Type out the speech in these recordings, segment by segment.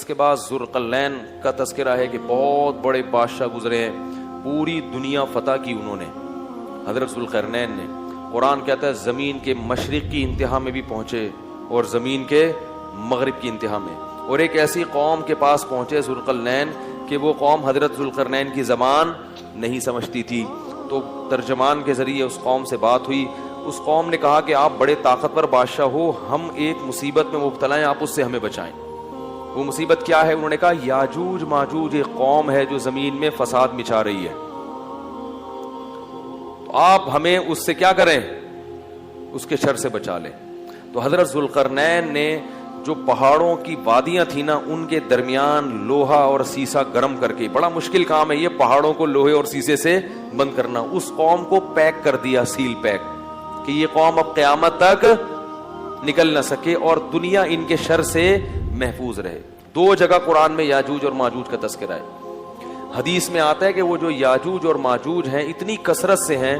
اس کے بعد ذوالقرنین کا تذکرہ ہے کہ بہت بڑے بادشاہ گزرے ہیں, پوری دنیا فتح کی انہوں نے, حضرت ذوالقرنین نے. قرآن کہتا ہے زمین کے مشرق کی انتہا میں بھی پہنچے اور زمین کے مغرب کی انتہا میں, اور ایک ایسی قوم کے پاس پہنچے ذوالقرنین کہ وہ قوم حضرت ذوالقرنین کی زبان نہیں سمجھتی تھی. تو ترجمان کے ذریعے اس قوم سے بات ہوئی. اس قوم نے کہا کہ آپ بڑے طاقتور بادشاہ ہو, ہم ایک مصیبت میں مبتلا ہیں, آپ اس سے ہمیں بچائیں. وہ مصیبت کیا ہے؟ انہوں نے کہا یاجوج ماجوج ایک قوم ہے جو زمین میں فساد مچا رہی ہے, تو آپ ہمیں اس سے کیا کریں, اس کے شر سے بچا لیں. تو حضرت ذوالقرنین نے جو پہاڑوں کی وادیاں تھیں نا, ان کے درمیان لوہا اور سیسا گرم کر کے, بڑا مشکل کام ہے یہ پہاڑوں کو لوہے اور سیسے سے بند کرنا, اس قوم کو پیک کر دیا, سیل پیک, کہ یہ قوم اب قیامت تک نکل نہ سکے اور دنیا ان کے شر سے محفوظ رہے. 2 جگہ قرآن میں یاجوج اور ماجوج کا تذکرہ ہے. حدیث میں آتا ہے کہ وہ جو یاجوج اور ماجوج ہیں اتنی کثرت سے ہیں,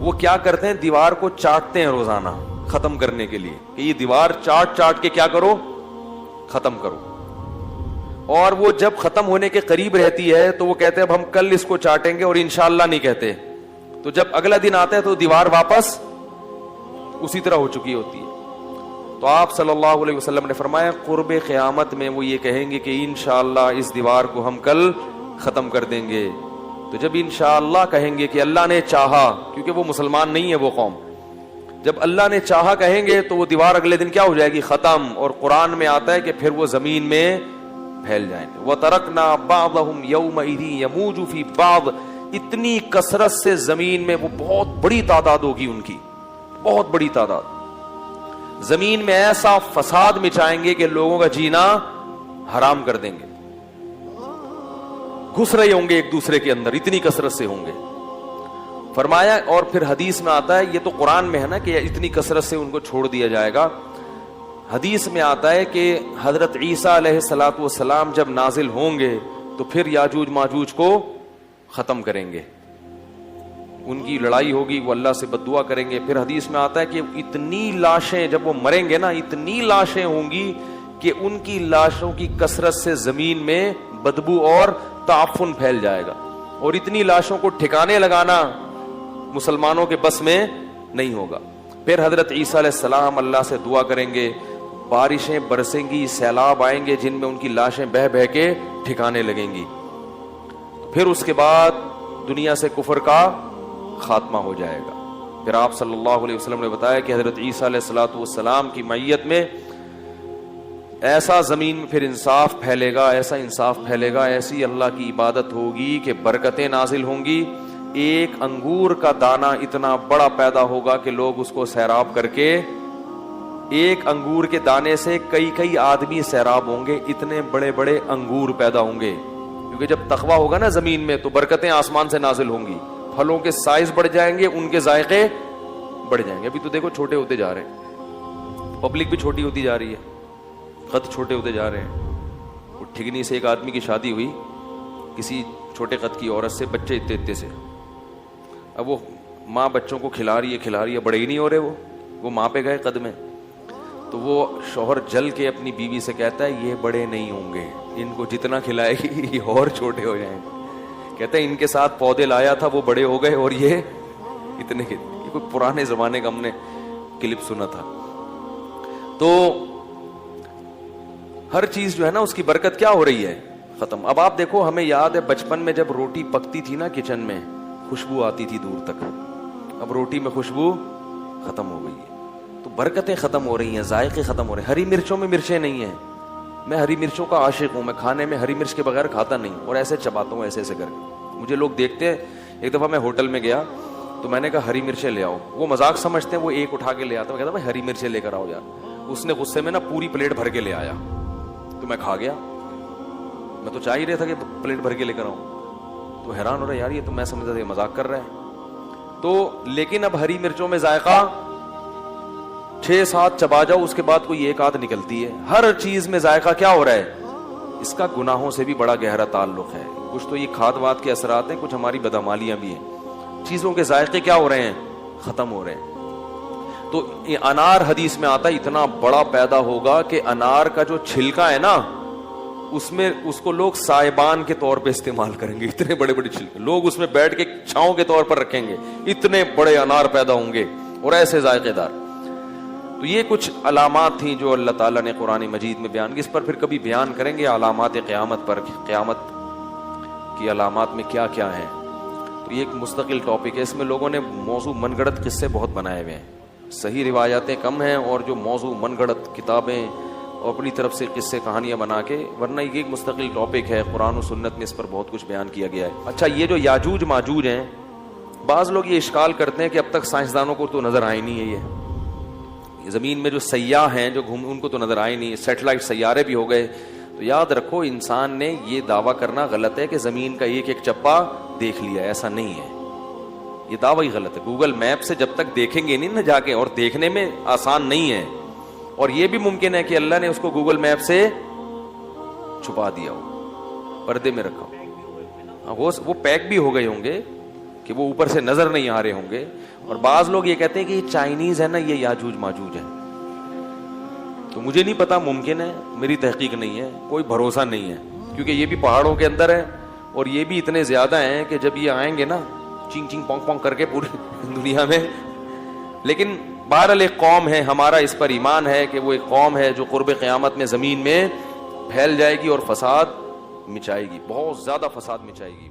وہ کیا کرتے ہیں, دیوار کو چاٹتے ہیں روزانہ ختم کرنے کے لیے, کہ یہ دیوار چاٹ کے کیا کرو, ختم کرو. اور وہ جب ختم ہونے کے قریب رہتی ہے تو وہ کہتے ہیں اب ہم کل اس کو چاٹیں گے, اور انشاءاللہ نہیں کہتے. تو جب اگلا دن آتا ہے تو دیوار واپس اسی طرح ہو چکی ہوتی ہے. تو آپ صلی اللہ علیہ وسلم نے فرمایا قرب قیامت میں وہ یہ کہیں گے کہ انشاءاللہ اس دیوار کو ہم کل ختم کر دیں گے. تو جب انشاءاللہ کہیں گے کہ اللہ نے چاہا, کیونکہ وہ مسلمان نہیں ہے وہ قوم, جب اللہ نے چاہا کہیں گے تو وہ دیوار اگلے دن کیا ہو جائے گی, ختم. اور قرآن میں آتا ہے کہ پھر وہ زمین میں پھیل جائیں گے. وَتَرَكْنَا بَعْضَهُمْ يَوْمَئِذٍ يَمُوجُ فِي بَعْضٍ, اتنی کثرت سے زمین میں وہ بہت بڑی تعداد ہوگی, ان کی بہت بڑی تعداد, زمین میں ایسا فساد مچائیں گے کہ لوگوں کا جینا حرام کر دیں گے, گھس رہے ہوں گے ایک دوسرے کے اندر, اتنی کثرت سے ہوں گے. فرمایا, اور پھر حدیث میں آتا ہے, یہ تو قرآن میں ہے نا کہ اتنی کثرت سے ان کو چھوڑ دیا جائے گا. حدیث میں آتا ہے کہ حضرت عیسیٰ علیہ الصلوۃ والسلام جب نازل ہوں گے تو پھر یاجوج ماجوج کو ختم کریں گے, ان کی لڑائی ہوگی, وہ اللہ سے بد دعا کریں گے. پھر حدیث میں آتا ہے کہ اتنی لاشیں جب وہ مریں گے نا, اتنی لاشیں ہوں گی کہ ان کی لاشوں کی کثرت سے زمین میں بدبو اور تعفن پھیل جائے گا, اور اتنی لاشوں کو ٹھکانے لگانا مسلمانوں کے بس میں نہیں ہوگا. پھر حضرت عیسیٰ علیہ السلام اللہ سے دعا کریں گے, بارشیں برسیں گی, سیلاب آئیں گے جن میں ان کی لاشیں بہہ بہہ کے ٹھکانے لگیں گی. پھر اس کے بعد دنیا سے کفر کا خاتمہ ہو جائے گا. پھر آپ صلی اللہ علیہ وسلم نے بتایا کہ حضرت عیسیٰ علیہ الصلوۃ والسلام کی معیت میں ایسا زمین میں پھر انصاف پھیلے گا, ایسا انصاف پھیلے گا, ایسی اللہ کی عبادت ہوگی کہ برکتیں نازل ہوں گی. ایک انگور کا دانہ اتنا بڑا پیدا ہوگا کہ لوگ اس کو سیراب کر کے, ایک انگور کے دانے سے کئی آدمی سیراب ہوں گے, اتنے بڑے بڑے انگور پیدا ہوں گے. کیونکہ جب تقویٰ ہوگا نا زمین میں تو برکتیں آسمان سے نازل ہوں گی, پھلوں کے سائز بڑھ جائیں گے, ان کے ذائقے بڑھ جائیں گے. ابھی تو دیکھو چھوٹے ہوتے جا رہے ہیں, پبلک بھی چھوٹی ہوتی جا رہی ہے, خط چھوٹے ہوتے جا رہے ہیں. ٹھگنی سے ایک آدمی کی شادی ہوئی کسی چھوٹے قد کی عورت سے, بچے اتنے سے. اب وہ ماں بچوں کو کھلا رہی ہے, بڑے ہی نہیں ہو رہے, وہ ماں پہ گئے قد میں. تو وہ شوہر جل کے اپنی بیوی سے کہتا ہے یہ بڑے نہیں ہوں گے, ان کو جتنا کھلائے گی یہ اور چھوٹے ہو جائیں گے. کہتا ہے ان کے ساتھ پودے لایا تھا, وہ بڑے ہو گئے اور یہ اتنے کے. یہ کوئی پرانے زمانے کا ہم نے کلپ سنا تھا. تو ہر چیز جو ہے نا اس کی برکت کیا ہو رہی ہے, ختم. اب آپ دیکھو, ہمیں یاد ہے بچپن میں جب روٹی پکتی تھی نا کچن میں, خوشبو آتی تھی دور تک. اب روٹی میں خوشبو ختم ہو گئی ہے, تو برکتیں ختم ہو رہی ہیں, ذائقے ختم ہو رہے ہیں. ہری مرچوں میں مرچیں نہیں ہیں, میں ہری مرچوں کا عاشق ہوں, میں کھانے میں ہری مرچ کے بغیر کھاتا نہیں, اور ایسے چباتا ہوں ایسے کر کے. مجھے لوگ دیکھتے ہیں. ایک دفعہ میں ہوٹل میں گیا تو میں نے کہا ہری مرچیں لے آؤ. وہ مذاق سمجھتے ہیں, وہ ایک اٹھا کے لے آتا. میں کہتا بھائی ہری مرچیں لے کر آؤ یار. اس نے غصے میں نا پوری پلیٹ بھر کے لے آیا, تو میں کھا گیا. میں تو چاہ ہی رہا تھا کہ پلیٹ بھر کے لے کر آؤں. تو حیران ہو رہا یار, یہ تو میں سمجھتا تھا یہ مذاق کر رہا ہے. تو لیکن اب ہری مرچوں میں ذائقہ 6-7 چبا جاؤ, اس کے بعد کوئی ایک آدھ نکلتی ہے. ہر چیز میں ذائقہ کیا ہو رہا ہے, اس کا گناہوں سے بھی بڑا گہرا تعلق ہے. کچھ تو یہ کھاد واد کے اثرات ہیں, کچھ ہماری بدعمالیاں بھی ہیں. چیزوں کے ذائقے کیا ہو رہے ہیں, ختم ہو رہے ہیں. تو انار حدیث میں آتا ہے اتنا بڑا پیدا ہوگا کہ انار کا جو چھلکا ہے نا اس میں اس کو لوگ سائبان کے طور پہ استعمال کریں گے. اتنے بڑے بڑے چھلکے لوگ اس میں بیٹھ کے چھاؤں کے طور پر رکھیں گے. اتنے بڑے انار پیدا ہوں گے اور ایسے ذائقے دار. تو یہ کچھ علامات تھیں جو اللہ تعالیٰ نے قرآن مجید میں بیان کی. اس پر پھر کبھی بیان کریں گے علامات قیامت پر, قیامت کی علامات میں کیا کیا ہیں. تو یہ ایک مستقل ٹاپک ہے. اس میں لوگوں نے موضوع من گھڑت قصے بہت بنائے ہوئے ہیں. صحیح روایاتیں کم ہیں اور جو موضوع من گھڑت کتابیں اور اپنی طرف سے قصے کہانیاں بنا کے, ورنہ یہ ایک مستقل ٹاپک ہے. قرآن و سنت میں اس پر بہت کچھ بیان کیا گیا ہے. اچھا, یہ جو یاجوج ماجوج ہیں, بعض لوگ یہ اشکال کرتے ہیں کہ اب تک سائنسدانوں کو تو نظر آئی نہیں ہے. یہ زمین میں جو سیاح ہیں جو ان کو تو نظر آئے نہیں. سیٹلائٹ سیارے بھی ہو گئے. تو یاد رکھو, انسان نے یہ دعویٰ کرنا غلط ہے کہ زمین کا ایک ایک چپا دیکھ لیا. ایسا نہیں ہے, یہ دعویٰ ہی غلط ہے. گوگل میپ سے جب تک دیکھیں گے نہیں نہ جا کے, اور دیکھنے میں آسان نہیں ہے, اور یہ بھی ممکن ہے کہ اللہ نے اس کو گوگل میپ سے چھپا دیا ہو, پردے میں رکھا ہو. وہ پیک بھی ہو گئے ہوں گے کہ وہ اوپر سے نظر نہیں آ رہے ہوں گے. اور بعض لوگ یہ کہتے ہیں کہ یہ چائنیز ہے نا, یہ یاجوج ماجوج ہے. تو مجھے نہیں پتا, ممکن ہے, میری تحقیق نہیں ہے, کوئی بھروسہ نہیں ہے, کیونکہ یہ بھی پہاڑوں کے اندر ہے اور یہ بھی اتنے زیادہ ہیں کہ جب یہ آئیں گے نا چنگ چنگ پونگ پونگ کر کے پوری دنیا میں. لیکن بہرحال ایک قوم ہے, ہمارا اس پر ایمان ہے کہ وہ ایک قوم ہے جو قرب قیامت میں زمین میں پھیل جائے گی اور فساد مچائے گی, بہت زیادہ فساد مچائے گی.